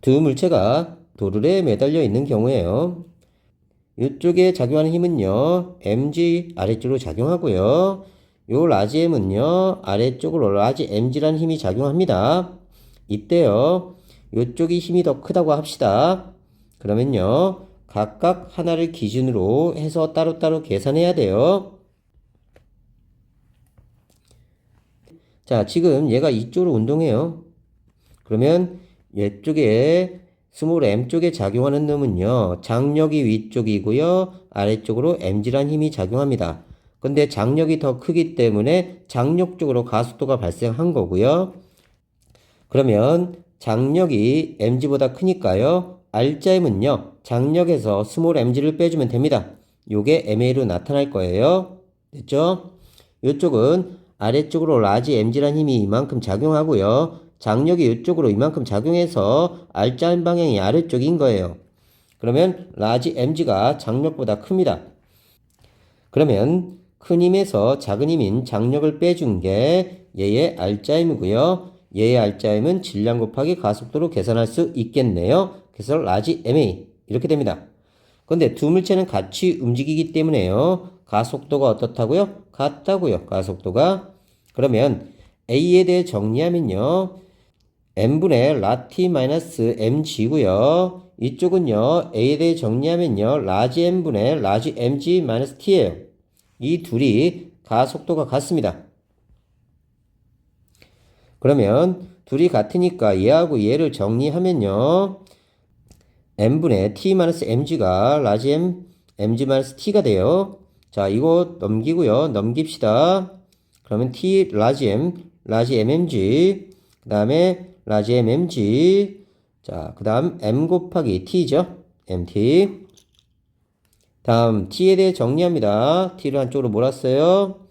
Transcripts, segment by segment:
두 물체가 도르래에 매달려 있는 경우에요. 이쪽에 작용하는 힘은요, mg 아래쪽으로 작용하고요. 요 라지 m은요, 아래쪽으로 라지 mg라는 힘이 작용합니다. 이때요, 이쪽이 힘이 더 크다고 합시다. 그러면요, 각각 하나를 기준으로 해서 따로따로 계산해야 돼요. 자, 지금 얘가 이쪽으로 운동해요. 그러면 이쪽에 스몰 m 쪽에 작용하는 놈은요, 장력이 위쪽이고요, 아래쪽으로 mg란 힘이 작용합니다. 근데 장력이 더 크기 때문에 장력 쪽으로 가속도가 발생한 거고요. 그러면 장력이 mg보다 크니까요, R자임은요, 장력에서 스몰 mg를 빼주면 됩니다. 요게 ma로 나타날 거예요. 됐죠? 이쪽은 아래쪽으로 라지 mg란 힘이 이만큼 작용하고요. 장력이 이쪽으로 이만큼 작용해서 R자임 방향이 아래쪽인 거예요. 그러면 라지 mg가 장력보다 큽니다. 그러면 큰 힘에서 작은 힘인 장력을 빼준 게 얘의 R자임이고요. 얘의 R자임은 질량 곱하기 가속도로 계산할 수 있겠네요. 그래서 라지 ma 이렇게 됩니다. 근데 두 물체는 같이 움직이기 때문에요. 가속도가 어떻다고요? 같다고요. 가속도가. 그러면 A에 대해 정리하면요. M분의 라티 마이너스 MG고요. 이쪽은요. A에 대해 정리하면요. 라지 M분의 라지 MG 마이너스 T예요. 이 둘이 가속도가 같습니다. 그러면 둘이 같으니까 얘하고 얘를 정리하면요. m분의 t-mg가 라지 m, mg-t가 돼요. 자, 이거 넘기고요. 넘깁시다. 그러면 t 라지 m, 라지 mmg, 그 다음에 라지 mmg, 자, 그 다음 m 곱하기 t죠. mt. 다음 t에 대해 정리합니다. t를 한쪽으로 몰았어요.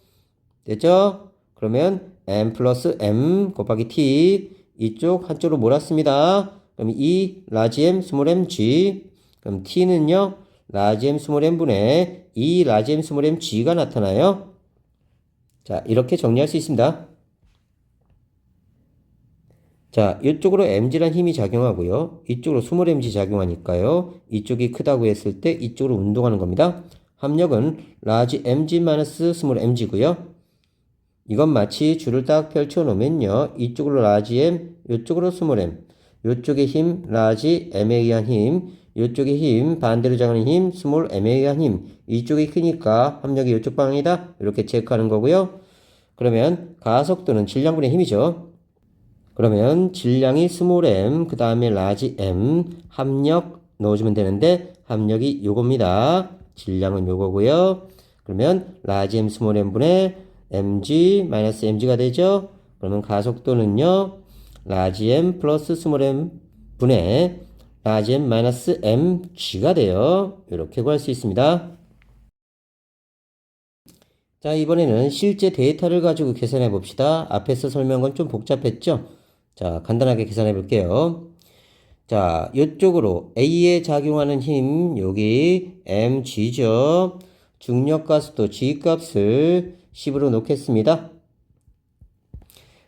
됐죠? 그러면 m 플러스 m 곱하기 t 이쪽 한쪽으로 몰았습니다. 그럼 이 라지 m 스몰 mg 그럼 t는요 라지 m 스몰 m분의 이 라지 m 스몰 mg가 나타나요. 자, 이렇게 정리할 수 있습니다. 자, 이쪽으로 mg란 힘이 작용하고요. 이쪽으로 스몰 mg 작용하니까요. 이쪽이 크다고 했을 때 이쪽으로 운동하는 겁니다. 합력은 라지 mg 마이너스 스몰 mg고요. 이건 마치 줄을 딱 펼쳐 놓으면요. 이쪽으로 라지 m, 이쪽으로 스몰 m. 이쪽의 힘, 라지 m에 의한 힘, 이쪽의 힘, 반대로 작용하는 힘, 스몰 m에 의한 힘. 이쪽이 크니까 합력이 이쪽 방향이다. 이렇게 체크하는 거고요. 그러면 가속도는 질량분의 힘이죠. 그러면 질량이 스몰 m, 그 다음에 라지 m, 합력 넣어주면 되는데 합력이 요겁니다. 질량은 요거고요. 그러면 라지 m 스몰 m분의 mg-mg가 되죠. 그러면 가속도는요. 라지 m 플러스 스몰 m 분의 라지 m 마이너스 mg가 돼요. 이렇게 구할 수 있습니다. 자, 이번에는 실제 데이터를 가지고 계산해 봅시다. 앞에서 설명한 건 좀 복잡했죠? 자, 간단하게 계산해 볼게요. 자, 이쪽으로 A에 작용하는 힘, 여기 mg죠. 중력 가속도 g 값을 10으로 놓겠습니다.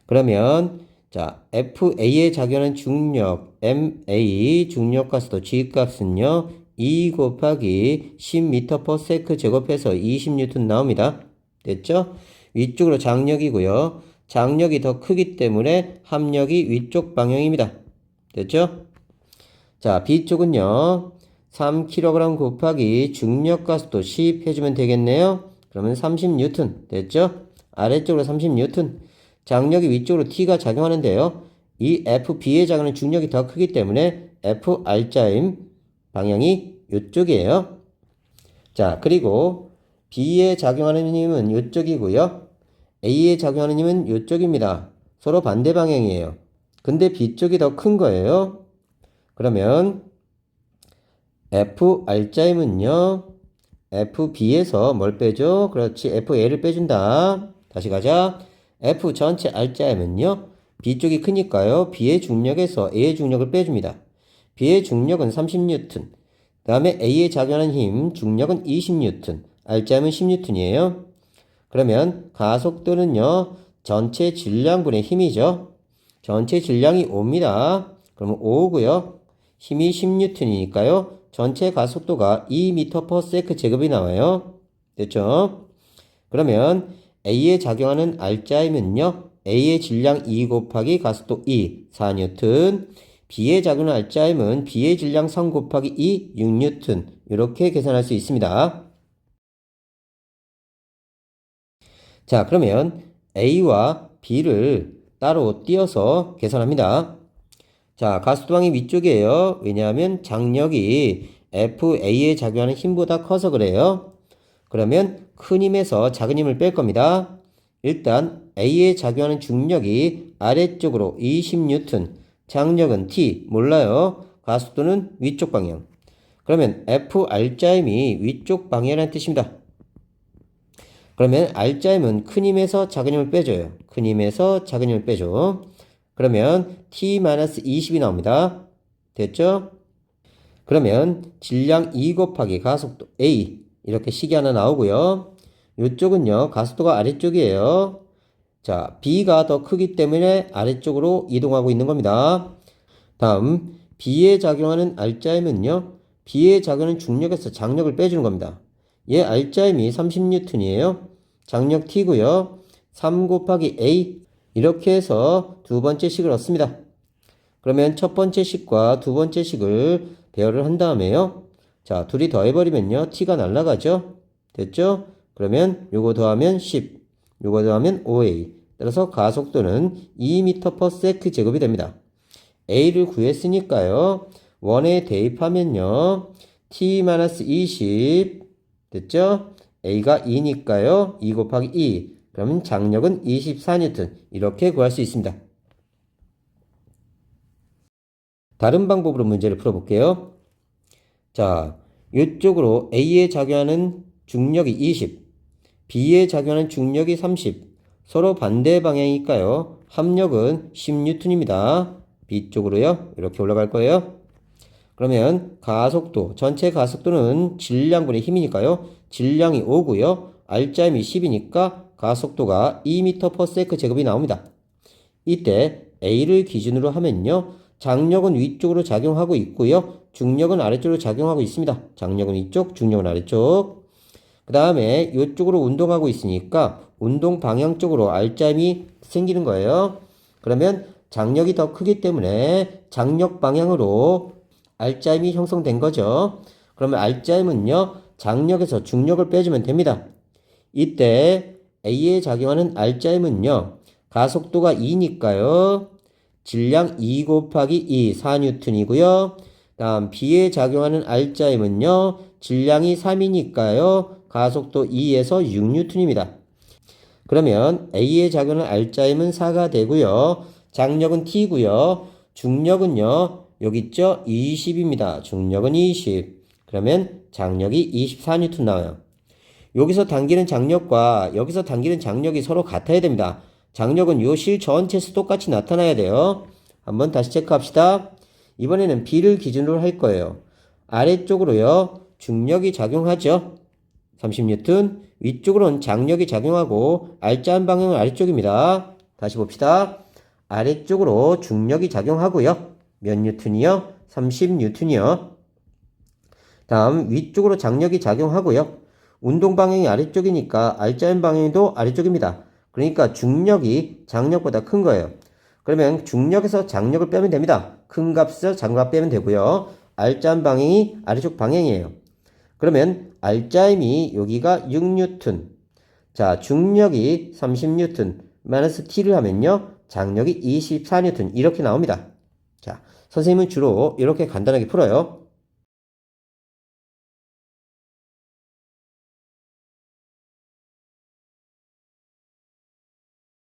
그러면 자, FA에 작용하는 중력 MA 중력 가속도 g 값은요. 2 곱하기 10m/s 제곱해서 20N 나옵니다. 됐죠? 위쪽으로 장력이고요. 장력이 더 크기 때문에 합력이 위쪽 방향입니다. 됐죠? 자, B쪽은요. 3kg 곱하기 중력 가속도 10 해주면 되겠네요. 그러면 30N 됐죠? 아래쪽으로 30N. 장력이 위쪽으로 T가 작용하는데요. 이 FB에 작용하는 중력이 더 크기 때문에 FR자임 방향이 이쪽이에요. 자, 그리고 B에 작용하는 힘은 이쪽이고요. A에 작용하는 힘은 이쪽입니다. 서로 반대 방향이에요. 근데 B쪽이 더 큰 거예요. 그러면 FR자임은요. FB에서 뭘 빼죠? 그렇지. FA를 빼준다. 다시 가자. F 전체 R자임은요. B쪽이 크니까요. B의 중력에서 A의 중력을 빼줍니다. B의 중력은 30N. 그 다음에 A에 작용하는 힘, 중력은 20N. R자임은 10N이에요. 그러면 가속도는요. 전체 질량분의 힘이죠. 전체 질량이 5입니다. 그러면 5고요. 힘이 10N이니까요. 전체 가속도가 2m/s 제곱이 나와요. 됐죠? 그러면 A에 작용하는 R자임은요. A의 질량 2 곱하기 가속도 2, 4N. B에 작용하는 R자임은 B의 질량 3 곱하기 2, 6N. 이렇게 계산할 수 있습니다. 자, 그러면 A와 B를 따로 띄어서 계산합니다. 자, 가속도방이 위쪽이에요. 왜냐하면 장력이 FA에 작용하는 힘보다 커서 그래요. 그러면 큰 힘에서 작은 힘을 뺄 겁니다. 일단 A에 작용하는 중력이 아래쪽으로 20N, 장력은 T, 몰라요. 가속도는 위쪽 방향. 그러면 FR자임이 위쪽 방향이라는 뜻입니다. 그러면 R자임은 큰 힘에서 작은 힘을 빼줘요. 큰 힘에서 작은 힘을 빼줘. 그러면 T-20이 나옵니다. 됐죠? 그러면 질량 2 곱하기 가속도 A 이렇게 식이 하나 나오고요. 이쪽은요 가속도가 아래쪽이에요. 자, B가 더 크기 때문에 아래쪽으로 이동하고 있는 겁니다. 다음 B에 작용하는 R자임은요 B에 작용하는 중력에서 장력을 빼주는 겁니다. 얘 R자임이 30N이에요. 장력 T고요. 3 곱하기 A 이렇게 해서 두 번째 식을 얻습니다. 그러면 첫 번째 식과 두 번째 식을 배열을 한 다음에요. 자, 둘이 더해버리면요. T가 날아가죠? 됐죠? 그러면 요거 더하면 10, 요거 더하면 5A. 따라서 가속도는 2m/s 제곱이 됩니다. A를 구했으니까요. 원에 대입하면요. T-20 됐죠? A가 2니까요. 2 곱하기 2. 그러면 장력은 24N. 이렇게 구할 수 있습니다. 다른 방법으로 문제를 풀어볼게요. 자, 이쪽으로 A에 작용하는 중력이 20, B에 작용하는 중력이 30. 서로 반대 방향이니까요. 합력은 10N입니다. B쪽으로요. 이렇게 올라갈 거예요. 그러면 가속도, 전체 가속도는 질량분의 힘이니까요. 질량이 5고요. R자임이 10이니까 가속도가 2m/s 제곱이 나옵니다. 이때 A를 기준으로 하면요. 장력은 위쪽으로 작용하고 있고요. 중력은 아래쪽으로 작용하고 있습니다. 장력은 위쪽, 중력은 아래쪽. 그 다음에 이쪽으로 운동하고 있으니까 운동 방향 쪽으로 R자임이 생기는 거예요. 그러면 장력이 더 크기 때문에 장력 방향으로 R자임이 형성된 거죠. 그러면 R자임은요. 장력에서 중력을 빼주면 됩니다. 이때 A에 작용하는 R자임은요. 가속도가 2니까요. 질량 2 곱하기 2, 4N이고요. 다음 B에 작용하는 R자임은요. 질량이 3이니까요. 가속도 2에서 6N입니다. 그러면 A에 작용하는 R자임은 4가 되고요. 장력은 T고요. 중력은요. 여기 있죠? 20입니다. 중력은 20. 그러면 장력이 24N 나와요. 여기서 당기는 장력과 여기서 당기는 장력이 서로 같아야 됩니다. 장력은 요 실 전체에서 똑같이 나타나야 돼요. 한번 다시 체크합시다. 이번에는 B를 기준으로 할 거예요. 아래쪽으로요. 중력이 작용하죠. 30N. 위쪽으로는 장력이 작용하고 R자임 방향은 아래쪽입니다. 다시 봅시다. 아래쪽으로 중력이 작용하고요. 몇 N이요? 30N이요. 다음 위쪽으로 장력이 작용하고요. 운동 방향이 아래쪽이니까 R자임 방향도 아래쪽입니다. 그러니까 중력이 장력보다 큰 거예요. 그러면 중력에서 장력을 빼면 됩니다. 큰 값에서 작은 값 빼면 되고요. R자임 방향이 아래쪽 방향이에요. 그러면 R자임이 여기가 6N. 자, 중력이 30N 마이너스 T를 하면요. 장력이 24N 이렇게 나옵니다. 자, 선생님은 주로 이렇게 간단하게 풀어요.